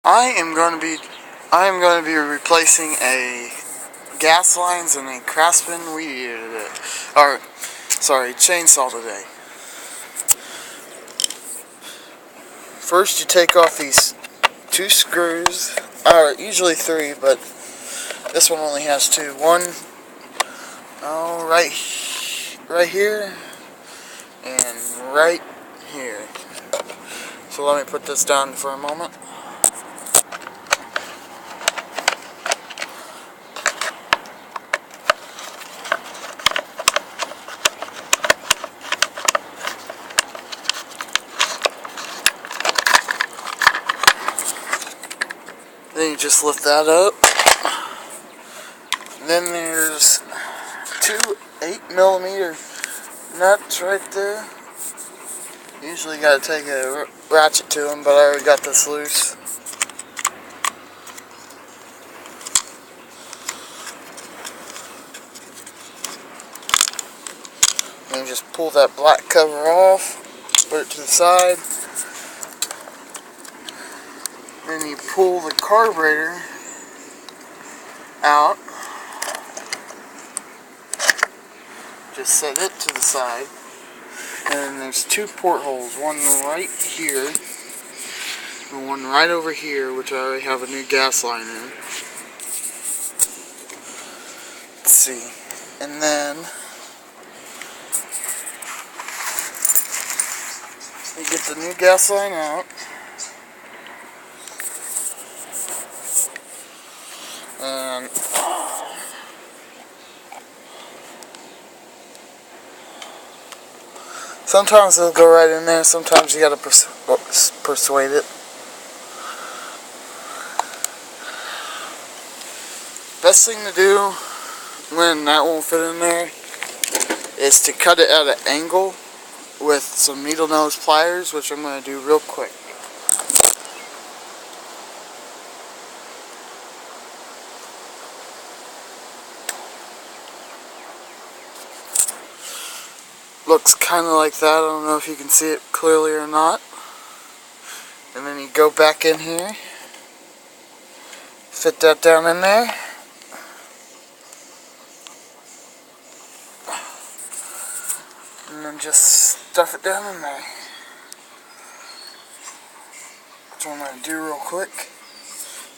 I am going to be replacing a gas lines and a Craftsman weed eater today. Chainsaw today. First, you take off these two screws, or usually three, but this one only has two. One, right here, and right here. So let me put this down for a moment. Then you just lift that up. Then there's two 8mm nuts right there. Usually gotta take a ratchet to them, but I already got this loose. And you just pull that black cover off, put it to the side. Then you pull the carburetor out. Just set it to the side. And then there's two portholes, one right here and one right over here, which I already have a new gas line in. Let's see. And then you get the new gas line out. And sometimes it'll go right in there, sometimes you gotta persuade it. Best thing to do when that won't fit in there is to cut it at an angle with some needle nose pliers, which I'm going to do real quick. Looks kind of like that. I don't know if you can see it clearly or not. And then you go back in here, fit that down in there. And then just stuff it down in there. Which I'm going to do real quick.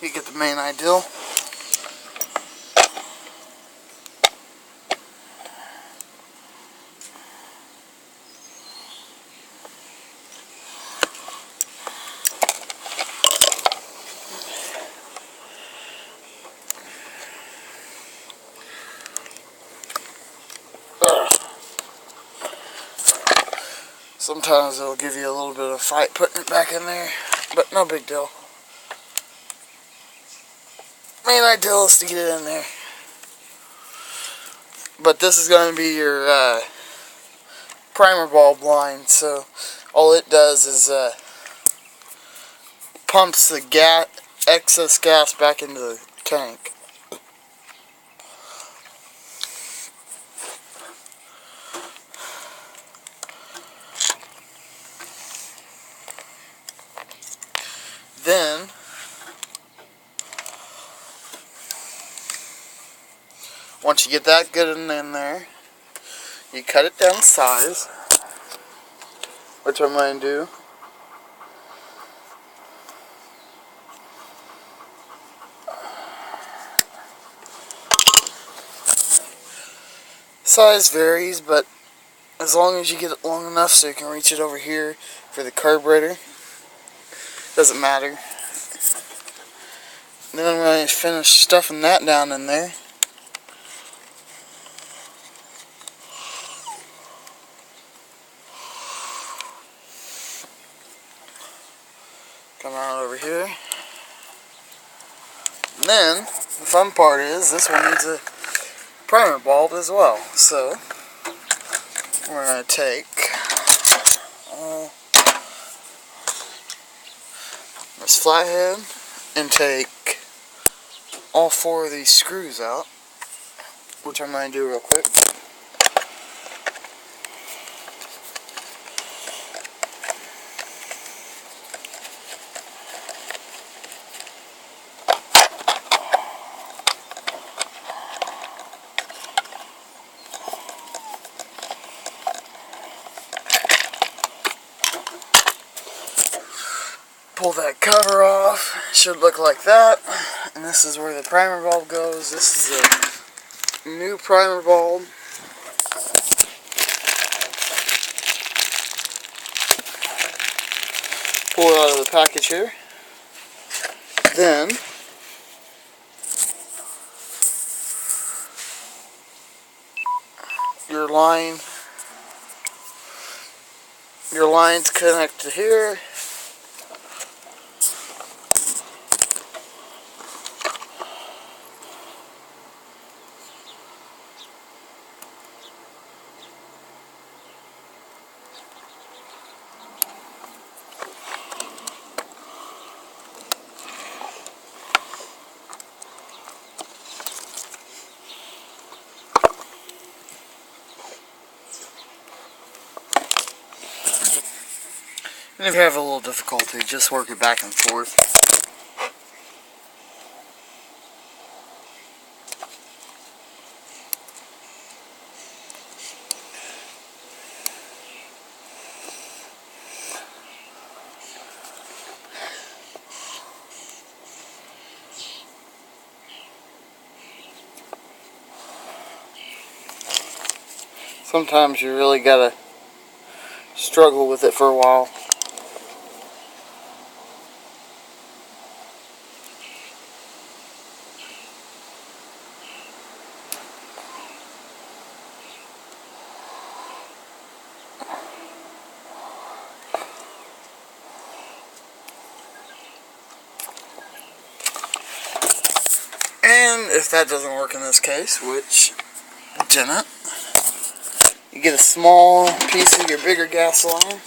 You get the main ideal. Sometimes it'll give you a little bit of a fight putting it back in there, but no big deal. Main ideal is to get it in there. But this is going to be your primer bulb line, so all it does is pumps the excess gas back into the tank. Then once you get that good in there, you cut it down to size, which I'm going to do. Size varies, but as long as you get it long enough so you can reach it over here for the carburetor, doesn't matter. Then I'm going to finish stuffing that down in there. Come on over here. And then, the fun part is, this one needs a primer bulb as well. So, we're going to take this flathead and take all four of these screws out, which I'm going to do real quick. pull that cover off. It should look like that. And this is where the primer bulb goes. This is a new primer bulb. Pull it out of the package here. Then your line's connected here. And if you have a little difficulty, just work it back and forth. Sometimes you really gotta struggle with it for a while. And if that doesn't work in this case, which it didn't, you get a small piece of your bigger gas line.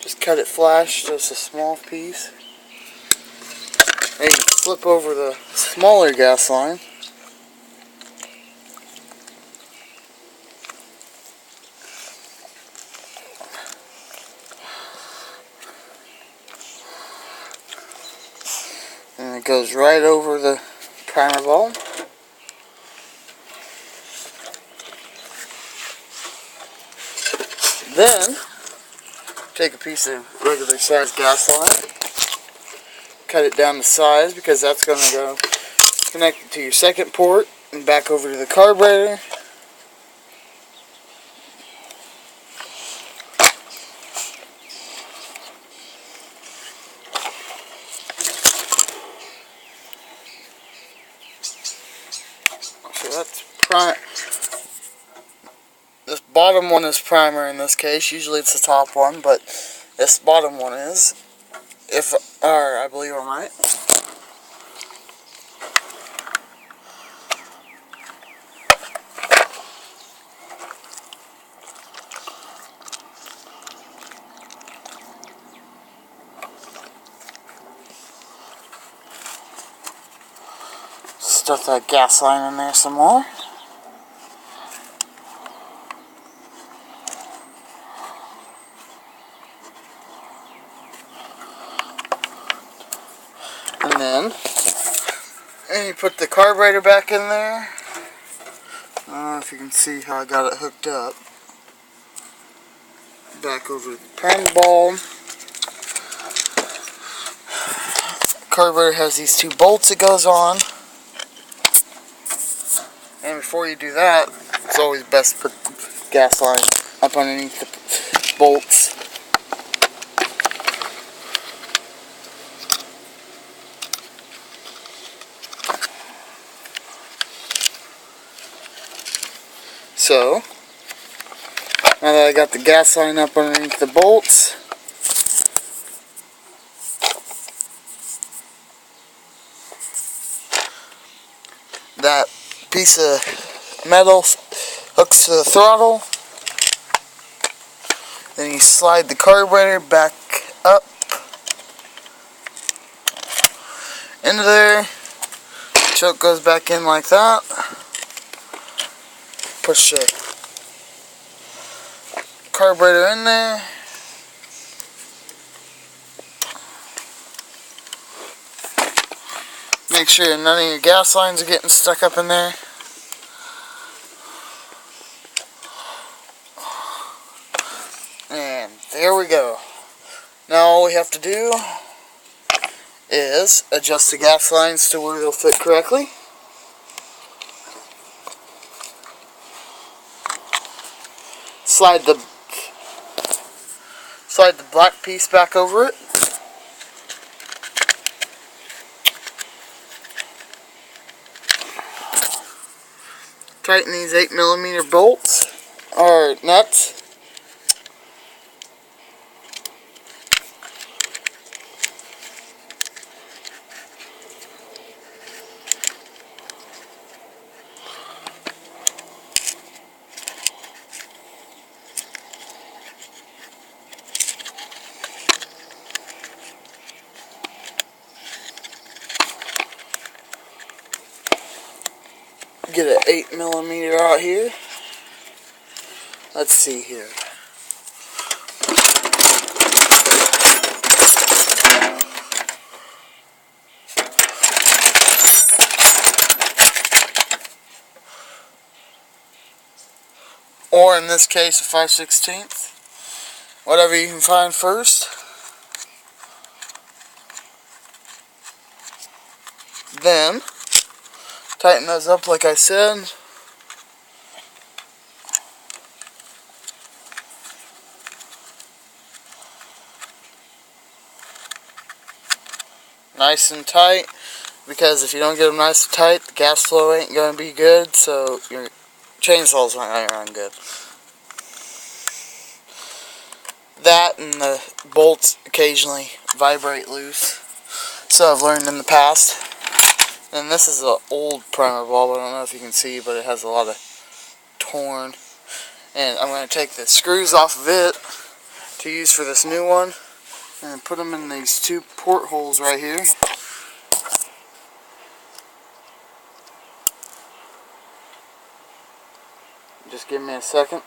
Just cut it flash, just a small piece. And you flip over the smaller gas line. And it goes right over the primer bulb. Then, take a piece of regular sized gas line, cut it down to size because that's going to go connected to your second port and back over to the carburetor. So that's this bottom one is primer in this case. Usually it's the top one, but this bottom one is. I believe I'm right. Stuff that gas line in there some more. And you put the carburetor back in there. I don't know if you can see how I got it hooked up. Back over the primer bulb. Carburetor has these two bolts it goes on. And before you do that, it's always best to put the gas line up underneath the bolts. So, now that I got the gas line up underneath the bolts, that piece of metal hooks to the throttle. Then you slide the carburetor back up into there. Choke goes back in like that. Push the carburetor in there. Make sure none of your gas lines are getting stuck up in there. And there we go. all we have to do is adjust the gas lines to where they'll fit correctly. Slide the black piece back over it. Tighten these 8mm bolts or nuts. Get an 8mm out here. Let's see here. Or in this case, a 5/16. Whatever you can find first. Then tighten those up like I said. Nice and tight, because if you don't get them nice and tight, the gas flow ain't going to be good, so your chainsaw's not going to run good. That and the bolts occasionally vibrate loose, so I've learned in the past. And this is an old primer bulb, I don't know if you can see, but it has a lot of torn. And I'm going to take the screws off of it to use for this new one, and put them in these two portholes right here. Just give me a second.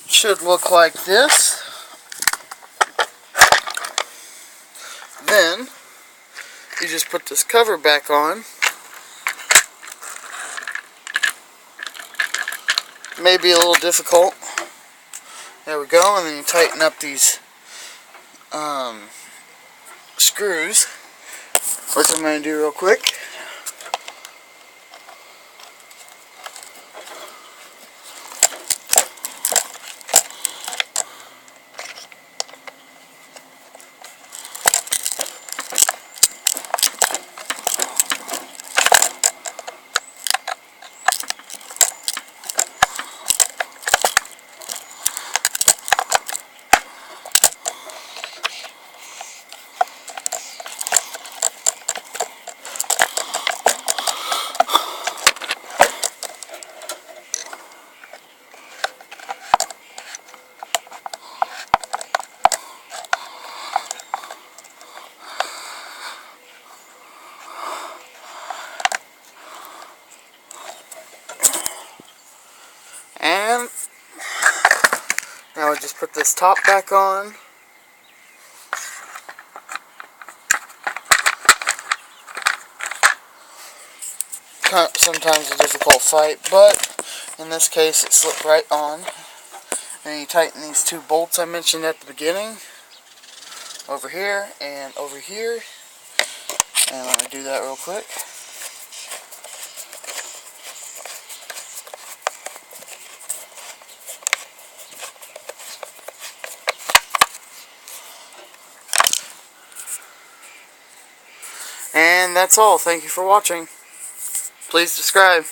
Should look like this. Then you just put this cover back on. May be a little difficult. There we go, and then you tighten up these screws, which I'm going to do real quick. And now I just put this top back on. Sometimes a difficult fight, but in this case it slipped right on. And you tighten these two bolts I mentioned at the beginning, over here and over here. And let me do that real quick. And that's all. Thank you for watching. Please subscribe.